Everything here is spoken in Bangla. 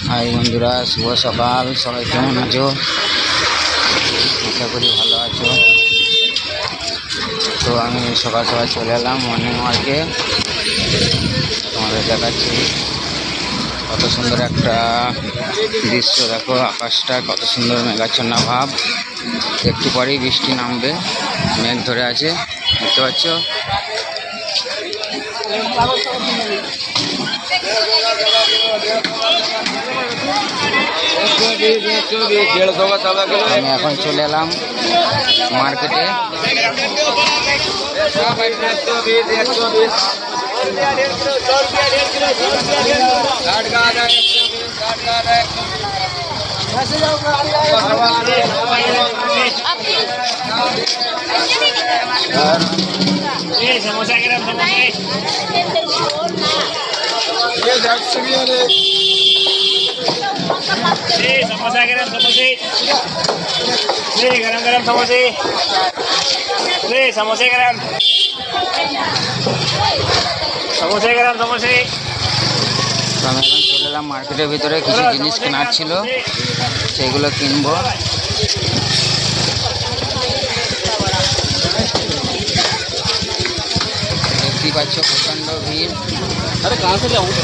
হাই বন্ধুরা, শুভ সকাল। সবাই কেমন আছো? আশা করি ভালো আছো। তো আমি সকাল সকাল চলে এলাম মর্নিং ওয়ার্কে। তোমাদের দেখাচ্ছি কত সুন্দর একটা দৃশ্য। দেখো আকাশটা কত সুন্দর মেঘাচ্ছন্ন ভাব। একটু পরেই বৃষ্টি নামবে, মেঘ ধরে আছে, দেখতে পাচ্ছ। আমি এখন চলে এলাম মার্কেটে। समोसा गरम समोसे समोसा गरम समोसे गरम गरम समोसे समोसे गरम समोसे गरम समोसे। আমি এখন চলে এলাম মার্কেটের ভিতরে। কিছু জিনিস কেনার ছিল, সেগুলো কিনবো। দেখতেই পাচ্ছ প্রচণ্ড ভিড়।